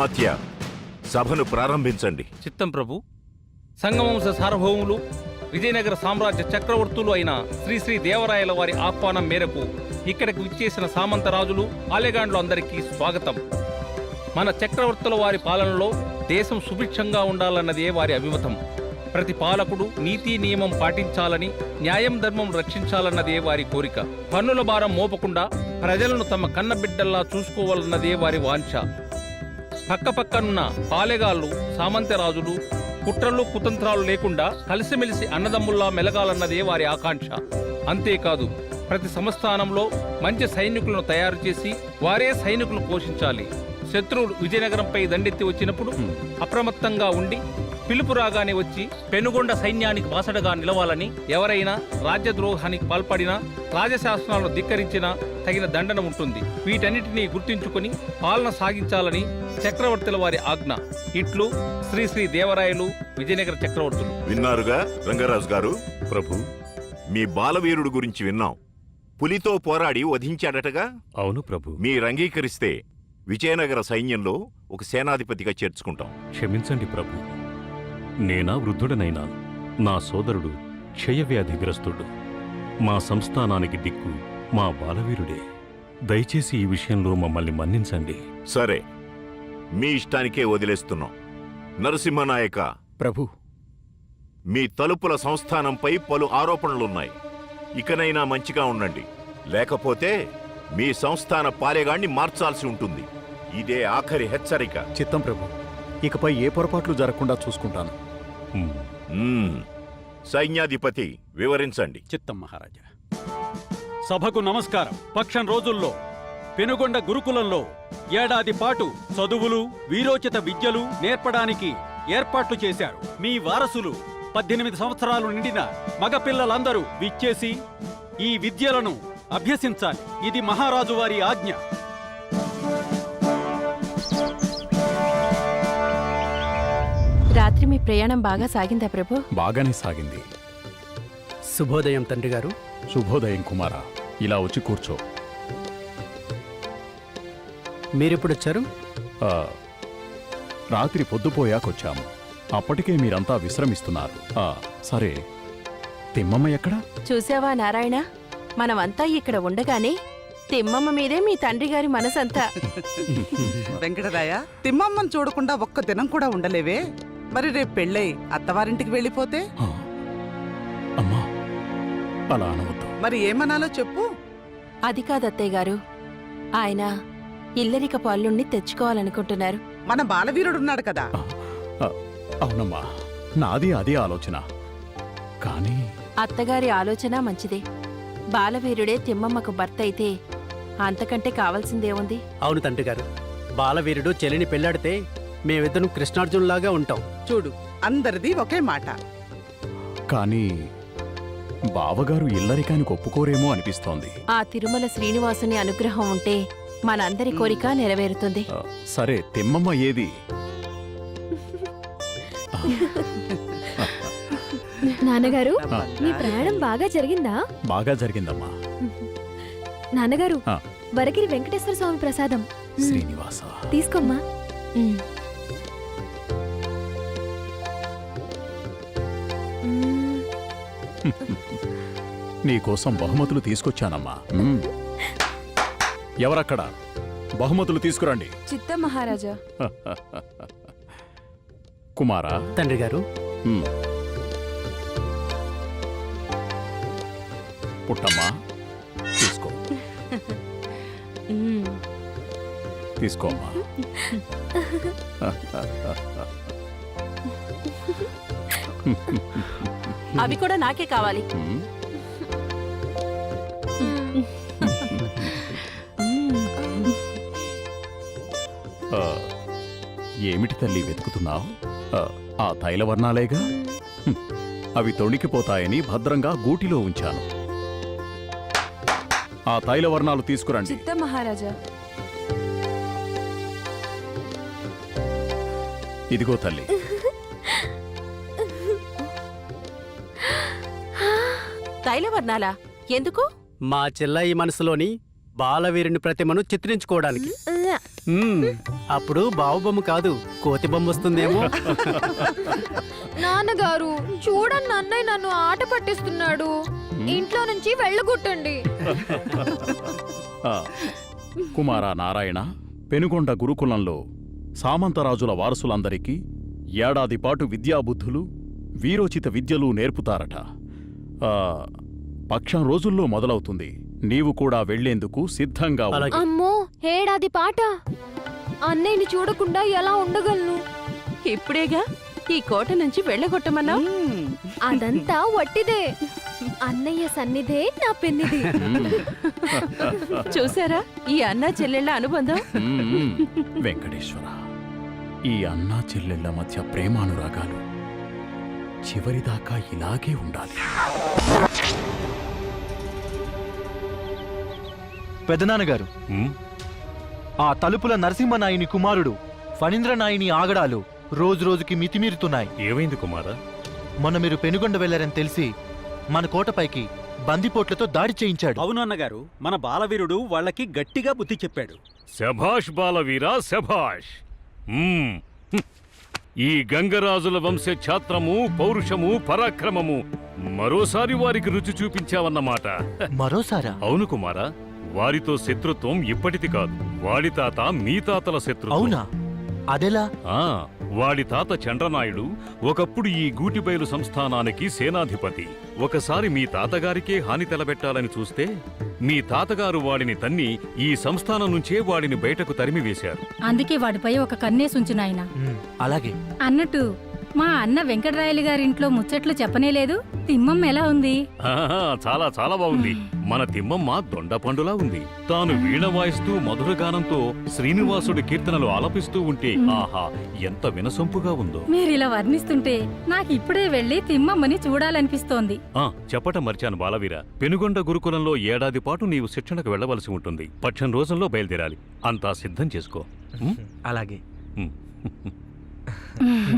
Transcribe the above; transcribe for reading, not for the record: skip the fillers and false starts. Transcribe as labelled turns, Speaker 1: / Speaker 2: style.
Speaker 1: అమాత్య సభను ప్రారంభించండి.
Speaker 2: చిత్తం ప్రభు. సంగమంశ సార్వభౌములు విజయనగర సామ్రాజ్య చక్రవర్తులు అయిన శ్రీ శ్రీ దేవరాయల వారి ఆహ్వానం మేరకు ఇక్కడికి విచ్చేసిన సామంత రాజులు ఆలెగాండ్లు అందరికీ స్వాగతం. మన చక్రవర్తుల వారి పాలనలో దేశం సుభిక్షంగా ఉండాలన్నదే వారి అభిమతం. ప్రతి పాలకుడు నీతి నియమం పాటించాలని, న్యాయం ధర్మం రక్షించాలన్నదే వారి కోరిక. పన్నుల భారం మోపకుండా ప్రజలను తమ కన్నబిడ్డల్లా చూసుకోవాలన్నదే వారి వాంఛ. పక్కపక్కనున్న పాలెగాళ్ళు, సామంతరాజులు కుట్రలు కుతంత్రాలు లేకుండా కలిసిమెలిసి అన్నదమ్ముల్లా మెలగాలన్నదే వారి ఆకాంక్ష. అంతేకాదు, ప్రతి సంస్థానంలో మంచి సైనికులను తయారు చేసి వారే సైనికులు పోషించాలి. శత్రువులు విజయనగరంపై దండెత్తి వచ్చినప్పుడు అప్రమత్తంగా ఉండి పిలుపు రాగానే వచ్చి పెనుగొండ సైన్యానికి బాసటగా నిలవాలని, ఎవరైనా రాజ్యద్రోహానికి పాల్పడినా, రాజశాసనాలను ధిక్కరించినా తగిన దండన ఉంటుంది. వీటన్నిటినీ గుర్తించుకుని పాలన సాగించాలని చక్రవర్తుల వారి ఆజ్ఞ. ఇట్లు శ్రీ శ్రీ దేవరాయలు, విజయనగర చక్రవర్తులు.
Speaker 1: విన్నారుగా రంగరాజు గారు. ప్రభు, మీ బాలవీరుడు గురించి విన్నాం. పులితో పోరాడి వధించాడటగా?
Speaker 3: అవును ప్రభు.
Speaker 1: మీరు అంగీకరిస్తే విజయనగర సైన్యంలో ఒక సేనాధిపతిగా చేర్చుకుంటాం.
Speaker 3: క్షమించండి ప్రభు. నేనా వృద్ధుడనైనా నా సోదరుడు క్షయవ్యాధిగ్రస్తుడు. మా సంస్థానానికి దిక్కు మా బాలవీరుడే. దయచేసి ఈ విషయంలో మమ్మల్ని మన్నించండి.
Speaker 1: సరే, మీ ఇష్టానికే వదిలేస్తున్నాం. నరసింహనాయక
Speaker 4: ప్రభు,
Speaker 1: మీ తలుపుల సంస్థానంపై పలు ఆరోపణలున్నాయి. ఇకనైనా మంచిగా ఉండండి, లేకపోతే మీ సంస్థాన పాలెగాణ్ణి మార్చాల్సి ఉంటుంది. ఇదే ఆఖరి హెచ్చరిక.
Speaker 4: చిత్తం ప్రభు. ఇకపై ఏ పొరపాట్లు జరగకుండా చూసుకుంటాను.
Speaker 1: సైన్యాధిపతి వివరించండి.
Speaker 5: చిత్తం మహారాజా. సభకు నమస్కారం. పక్షం రోజుల్లో పెనుగొండ గురుకులంలో ఏడాది పాటు చదువులు, వీరోచిత విద్యలు నేర్పడానికి ఏర్పాట్లు చేశారు. మీ వారసులు 18 సంవత్సరాలు నిండిన మగపిల్లలందరూ విచ్చేసి ఈ విద్యలను అభ్యసించాలి. ఇది మహారాజు వారి ఆజ్ఞ.
Speaker 6: రాత్రి మీ ప్రయాణం బాగా సాగిందా ప్రభు?
Speaker 4: బాగానే సాగింది.
Speaker 7: శుభోదయం తండ్రి గారు.
Speaker 4: శుభోదయం కుమారా. ఇలా వచ్చి కూర్చో.
Speaker 7: మీరెప్పుడొచ్చారు?
Speaker 4: రాత్రి పొద్దుపోయాకొచ్చాము. అప్పటికే మీరంతా విశ్రమిస్తున్నారు. సరే, తిమ్మమ్మ ఎక్కడా?
Speaker 6: చూసావా నారాయణ, మనమంతా ఇక్కడ ఉండగానే తిమ్మమ్మ మీదే మీ తండ్రి గారి మనసంతా.
Speaker 8: వెంకటరాయ, తిమ్మమ్మని చూడకుండా ఒక్క దినం కూడా ఉండలేవే? మరి రేపు పెళ్ళై అత్తవారింటికి వెళ్ళిపోతే?
Speaker 4: అమ్మా, అలా అనవద్దు.
Speaker 8: మరి ఏమనాలో చెప్పు.
Speaker 6: అది కాదత్తయ్య గారు, ఆయన ఇల్లరిక పల్లుణ్ణి తెచ్చుకోవాలనుకుంటున్నారు.
Speaker 8: మన బాలవీరుడున్నాడు కదా.
Speaker 4: అవునమ్మా, నాది అదే ఆలోచన. కానీ
Speaker 6: అత్తగారి ఆలోచన మంచిదే. బాలవీరుడే తిమ్మమ్మకు భర్త అయితే అంతకంటే కావాల్సిందేముంది?
Speaker 7: అవును తండ్రి గారు. బాలవీరుడు చెల్లిని పెళ్లాడితే మేమిద్దరం కృష్ణార్జునులాగా ఉంటాం.
Speaker 8: చూడు, అందరిది ఒకే మాట.
Speaker 4: కానీ బావగారు ఇల్లరికానికి ఒప్పుకోరేమో అనిపిస్తోంది.
Speaker 6: ఆ తిరుమల శ్రీనివాసుని అనుగ్రహం ఉంటే మనందరి కోరిక నెరవేరుతుంది.
Speaker 4: సరే, తిమ్మమ్మ ఏది?
Speaker 9: నాన్నగారు, మీ ప్రయాణం బాగా జరిగిందా?
Speaker 4: బాగా జరిగిందమ్మా.
Speaker 9: నాన్నగారు, వరగిరి వెంకటేశ్వర స్వామి ప్రసాదం.
Speaker 4: శ్రీనివాస,
Speaker 9: తీసుకోమ్మా.
Speaker 4: నీకోసం బహుమతులు తీసుకొచ్చానమ్మా. ఎవరక్కడ? బహుమతులు తీసుకురండి.
Speaker 9: చిత్త మహారాజా.
Speaker 4: కుమారా.
Speaker 7: తండ్రి గారు.
Speaker 4: పుట్టమ్మా, తీసుకో. తీసుకోమ్మా.
Speaker 6: అవి కూడా నాకే కావాలి.
Speaker 4: ఏమిటి తల్లి వెతుకుతున్నావు? ఆ తైలవర్ణాలేగా. అవి తొణికిపోతాయని భద్రంగా గూటిలో ఉంచాను. ఆ తైలవర్ణాలు తీసుకురండి.
Speaker 9: చిత్త మహారాజా.
Speaker 4: ఇదిగో తల్లి.
Speaker 6: తైలవర్ణాలా? ఎందుకు?
Speaker 7: మా చెల్లయి మనసులోని బాలవీరుని ప్రతిమను చిత్రించుకోవడానికి. అప్పుడు బావు బొమ్మ కాదు కోతి బొమ్మ వస్తుందేమో.
Speaker 9: నాన్నగారు చూడండి, అన్నయ్య నన్ను ఆట పట్టిస్తున్నాడు. ఇంట్లో నుంచి వెళ్ళగొట్టండి.
Speaker 4: ఆ, కుమారా నారాయణ, పెనుగొండ గురుకులంలో సామంతరాజుల వారసులందరికీ ఏడాది పాటు విద్యాబుద్ధులు, వీరోచిత విద్యలు నేర్పుతారట. ఆ, పక్షం రోజుల్లో మొదలవుతుంది. నీవు కూడా వెళ్లేందుకు సిద్ధంగా ఉండు.
Speaker 7: అలాగే.
Speaker 9: అమ్మో, ఏడాది పాట! అన్నయ్యని చూడకుండా ఎలా ఉండగలను?
Speaker 6: ఇప్పుడేగా ఈ కోట నుంచి వెళ్ళగొట్టమన్నావు.
Speaker 9: అదంతా వట్టిదే. అన్నయ్య సన్నిధే నా పెన్నిది.
Speaker 6: చూసారా ఈ అన్నా చెల్లెళ్ళ అనుబంధం?
Speaker 4: వెంకటేశ్వర, ఈ అన్నా చెల్లెళ్ల మధ్య ప్రేమానురాగాలు చివరిదాకా ఇలాగే ఉండాలి.
Speaker 10: పెదనాన్నగారు,
Speaker 3: ఉమ్,
Speaker 10: ఆ తలుపుల నరసింహనాయుని కుమారుడు ఫణీంద్రనాయుని ఆగడాలు రోజురోజుకి మితిమీరుతున్నాయి.
Speaker 3: ఏమైంది కుమారా?
Speaker 10: మొన్న మీరు పెనుగొండ వెళ్లారని తెలిసి మన కోటపైకి బందిపోట్లతో దాడి చేయించాడు.
Speaker 5: అవును అన్నగారు, మన బాలవీరుడు వాళ్ళకి గట్టిగా బుద్ధి చెప్పాడు.
Speaker 3: శభాష్ బాలవీరా, శభాష్. మ్మ్. ఈ గంగరాజుల వంశ ఛాత్రము, పౌరుషము, పరాక్రమము మరోసారి వారికి రుచి చూపించావన్నమాట.
Speaker 10: మరోసారా?
Speaker 3: అవును కుమారా, వారితో శత్రుత్వం ఇప్పటిది కాదు. వాడి తాత మీ తాతల శత్రుత్వం.
Speaker 10: అవునా? అదెలా?
Speaker 3: ఆ, వాడి తాత చండ్రనాయుడు ఒకప్పుడు ఈ గూటిబయలు సంస్థానానికి సేనాధిపతి. ఒకసారి మీ తాతగారికే హాని తలబెట్టాలని చూస్తే మీ తాతగారు వాడిని తన్ని ఈ సంస్థానం నుంచే వాడిని బయటకు తరిమివేశారు.
Speaker 11: అందుకే వాడిపై ఒక కన్నేసుంచు నాయన.
Speaker 10: అలాగే.
Speaker 11: అన్నట్టు మా అన్న వెంకటరాయలు గారింట్లో ముచ్చట్లు చెప్పనేలేదు. తిమ్మమ్మ ఎలా ఉంది?
Speaker 3: ఆహా, చాలా చాలా బాగుంది. మన తిమ్మమ్మ దొండపండులా ఉంది. తాను వీణ వాయిస్తూ మధురగానంతో శ్రీనివాసుడి కీర్తనలు ఆలపిస్తూ ఉంటే ఆహా, ఎంత వినసొంపుగా ఉందో.
Speaker 11: మీరిలా వర్ణిస్తుంటే నాకు ఇప్పుడే వెళ్లి తిమ్మమ్మని చూడాలనిపిస్తోంది.
Speaker 3: చెప్పటం మర్చాను బాలవీర. పెనుగొండ గురుకులంలో ఏడాది పాటు నీవు శిక్షణకు వెళ్లవలసి ఉంటుంది. పక్షం రోజుల్లో బయలుదేరాలి. అంతా సిద్ధం చేసుకో.
Speaker 10: అలాగే.